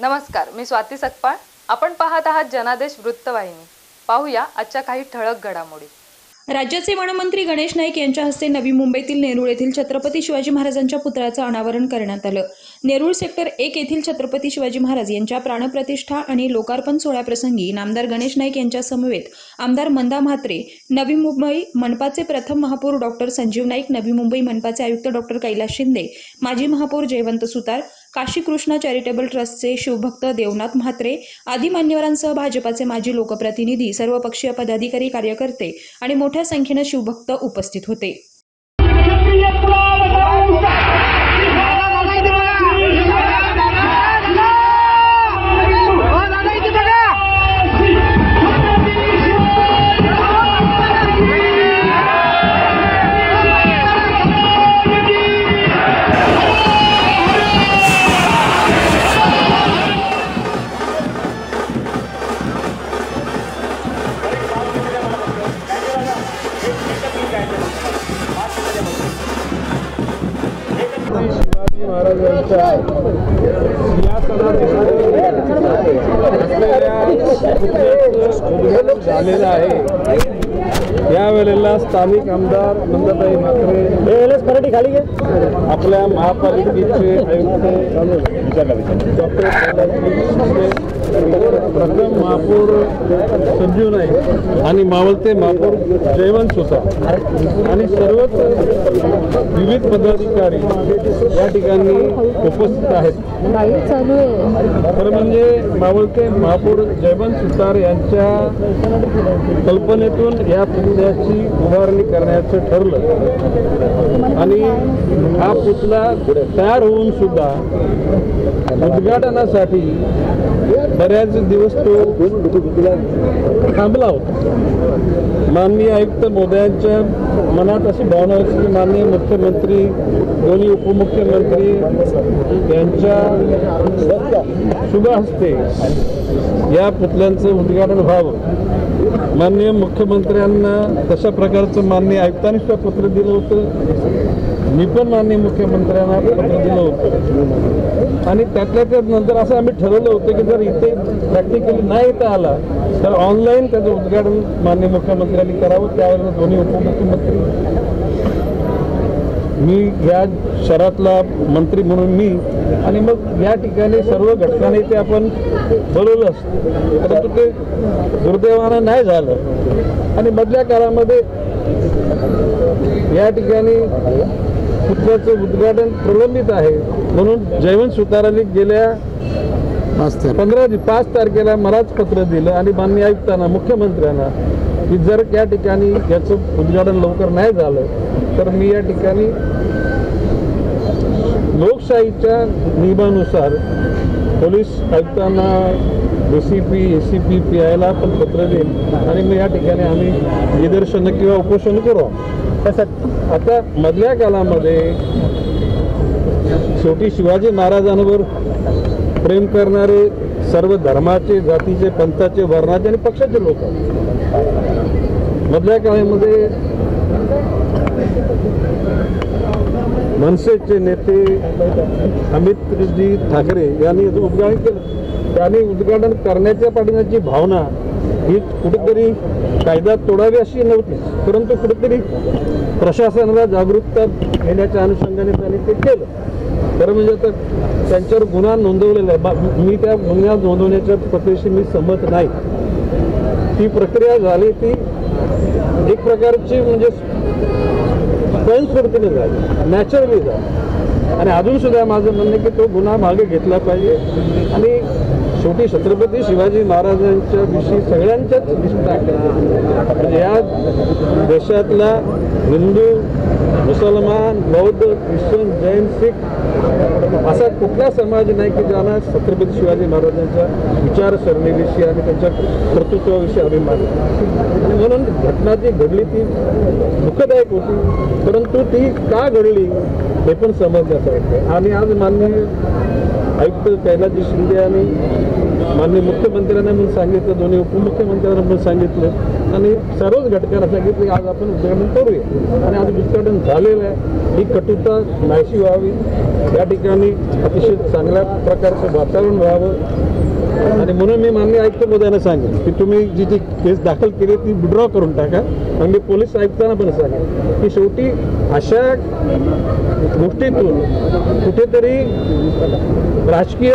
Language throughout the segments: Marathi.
नमस्कार, मी स्वाती सकपाळ. आपण पाहत आहात जनादेश वृत्तवाहिनी. पाहूया आजच्या काही ठळक घडामोडी. राज्याचे वनमंत्री गणेश नाईक यांच्या हस्ते नवी मुंबईतील नेरूळ येथील छत्रपती शिवाजी महाराजांच्या पुतळ्याचं अनावरण करण्यात आलं. नेरूळ सेक्टर 1 येथील छत्रपती शिवाजी महाराज यांच्या प्राणप्रतिष्ठा आणि लोकार्पण सोहळ्याप्रसंगी नामदार गणेश नाईक यांच्या समवेत आमदार मंदा म्हात्रे, नवी मुंबई मनपाचे प्रथम महापौर डॉक्टर संजीव नाईक, नवी मुंबई मनपाचे आयुक्त डॉक्टर कैलास शिंदे, माजी महापौर जयवंत सुतार, काशी कृष्णा चॅरिटेबल ट्रस्टचे शिवभक्त देवनाथ म्हात्रे आदी मान्यवरांसह भाजपाचे माजी लोकप्रतिनिधी, सर्वपक्षीय पदाधिकारी, कार्यकर्ते आणि मोठ्या संख्येने शिवभक्त उपस्थित होते. शिवाजी महाराजांच्या सिंहासनावर झालेलं आहे. यावेळेला स्थानिक आमदार मंदाताई म्हात्रे, आपल्या महापालिकेचे आयुक्त डॉक्टर कैलास शिंदे, प्रथम महापौर संजीव नाईक आणि मावळते महापौर जयवंत सुतार आणि सर्वच विविध पदाधिकारी या ठिकाणी उपस्थित आहेत. खरं म्हणजे मावळते महापौर जयवंत सुतार यांच्या कल्पनेतून या पुतळ्याची उभारणी करण्याचं ठरलं आणि हा पुतळा तयार होऊन सुद्धा उद्घाटनासाठी बऱ्याच दिवस तो थांबला होता. माननीय आयुक्त महोदयांच्या मनात अशी भावना होती की माननीय मुख्यमंत्री, दोन्ही उपमुख्यमंत्री यांच्या शुभ हस्ते या पुतळ्यांचं उद्घाटन व्हावं. माननीय मुख्यमंत्र्यांना तशा प्रकारचं माननीय आयुक्तांनी सुद्धा पत्र दिलं होतं. मी पण माननीय मुख्यमंत्र्यांना पत्र दिलं होतं आणि त्यातल्या त्यात नंतर असं आम्ही ठरवलं होतं की जर इथे प्रॅक्टिकली नाही येता आला तर ऑनलाईन त्याचं उद्घाटन माननीय मुख्यमंत्र्यांनी करावं. त्यावेळेला दोन्ही उपमुख्यमंत्री, मी या शहरातला मंत्री म्हणून मी आणि मग या ठिकाणी सर्व घटकांनी ते आपण बोलवलं असतं, परंतु ते दुर्दैवानं नाही झालं आणि मधल्या काळामध्ये या ठिकाणी पुतळ्याचं उद्घाटन प्रलंबित आहे. म्हणून जयवंत सुतारांनी गेल्या 5 तारखेला मलाच पत्र दिलं आणि माननीय आयुक्तांना, मुख्यमंत्र्यांना की जर या ठिकाणी याचं उद्घाटन लवकर नाही झालं तर मी या ठिकाणी लोकशाहीच्या नियमानुसार पोलीस आयुक्तांना, DCP, ACP, PIला पण पत्र देईल आणि मग या ठिकाणी आम्ही निदर्शनं किंवा उपोषण करू. आता मधल्या काळामध्ये शेवटी शिवाजी महाराजांवर प्रेम करणारे सर्व धर्माचे, जातीचे, पंथाचे, वर्णाचे आणि पक्षाचे लोक मधल्या काळामध्ये मनसेचे नेते अमितजी ठाकरे यांनी उद्घाटन केलं. त्यांनी उद्घाटन करण्याच्या पाठीमागची भावना ही कुठेतरी कायदा तोडावी अशी नव्हतीच, परंतु कुठेतरी प्रशासनाला जागरूकता घेण्याच्या अनुषंगाने त्यांनी ते केलं. खरं म्हणजे आता त्यांच्यावर गुन्हा नोंदवलेला आहे. मी त्या गुन्हा नोंदवण्याच्या प्रक्रियेशी मी सहमत नाही. ती प्रक्रिया झाली ती एक प्रकारची म्हणजे स्वयंस्फूर्तीने झाली, नॅचरली झाली आणि अजून सुद्धा माझं म्हणणं की तो गुन्हा मागे घेतला पाहिजे आणि शेवटी छत्रपती शिवाजी महाराजांच्या विषयी सगळ्यांच्याच निष्ठा आहे. या देशातला हिंदू, मुसलमान, बौद्ध, ख्रिश्चन, जैन, शीख असा कुठला समाज नाही की ज्यांना छत्रपती शिवाजी महाराजांच्या विचारसरणीविषयी आणि त्यांच्या कर्तृत्वाविषयी अभिमान. आणि म्हणून घटना जी घडली ती दुःखदायक होती, परंतु ती का घडली हे पण समजण्यासारखं. आणि आज माननीय आयुक्त कैलास शिंदे आणि माननीय मुख्यमंत्र्यांना मी सांगितलं, दोन्ही उपमुख्यमंत्र्यांना पण सांगितलं आणि सर्वच घटकांना सांगितलं की आज आपण उद्घाटन करूया. आणि आज उद्घाटन झालेलं आहे. ही कटुता नाहीशी व्हावी, या ठिकाणी अतिशय चांगल्या प्रकारचं वातावरण व्हावं. आणि म्हणून मी माननीय आयुक्त महोदयांना सांगेन की तुम्ही जी केस दाखल केली ती विड्रॉ करून टाका. आणि मी पोलीस आयुक्तांना पण सांगेन की शेवटी अशा गोष्टीतून कुठेतरी राजकीय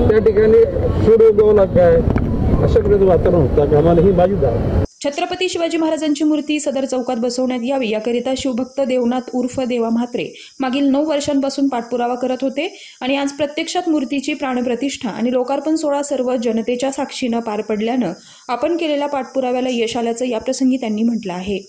त्या ठिकाणी सूड उगवला काय अशा प्रकारचं वातावरण होतं का आम्हाला ही माझी धारणा. छत्रपती शिवाजी महाराजांची मूर्ती सदर चौकात बसवण्यात यावी याकरिता शिवभक्त देवनाथ उर्फ देवा म्हात्रे मागील 9 वर्षांपासून पाठपुरावा करत होते आणि आज प्रत्यक्षात मूर्तीची प्राणप्रतिष्ठा आणि लोकार्पण सोहळा सर्व जनतेच्या साक्षीनं पार पडल्यानं आपण केलेल्या पाठपुराव्याला यश आल्याचं याप्रसंगी त्यांनी म्हटलं आहे.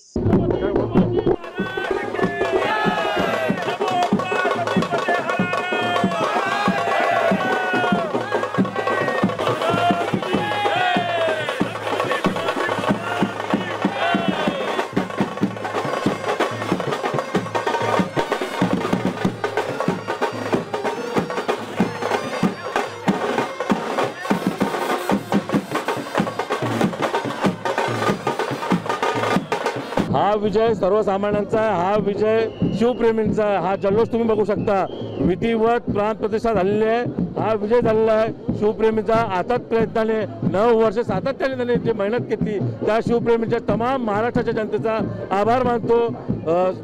हा विजय सर्वसामान्यांचा आहे, हा विजय शिवप्रेमींचा आहे. हा जल्लोष तुम्ही बघू शकता, विधिवत प्राणप्रतिष्ठा झालेली आहे. हा विजय झालेला आहे शिवप्रेमीचा. अथक प्रयत्नाने 9 वर्ष सातत्याने त्यांनी जी मेहनत घेतली त्या शिवप्रेमींच्या तमाम महाराष्ट्राच्या जनतेचा आभार मानतो,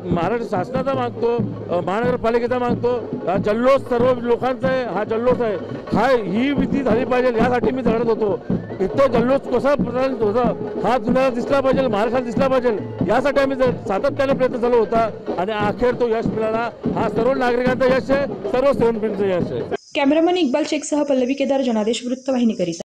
महाराष्ट्र शासनाचा मानतो, महानगरपालिकेचा मानतो. हा जल्लोष सर्व लोकांचा आहे, हा जल्लोष आहे. ही विधी झाली पाहिजे यासाठी मी लढत होतो. इथं जल्लोष कसा प्रचलित होता हा दुनियाला दिसला पाहिजे, महाराष्ट्रात दिसला पाहिजे यासाठी आम्ही सातत्याने प्रयत्न चालू होता आणि अखेर तो यश मिळाला. हा सर्व नागरिकांचा यश आहे, सर्व स्वयंसेवकांचं यश आहे. कॅमेरामन इक्बाल शेखसह पल्लवी केदार, जनादेश वृत्तवाहिनीकरिता.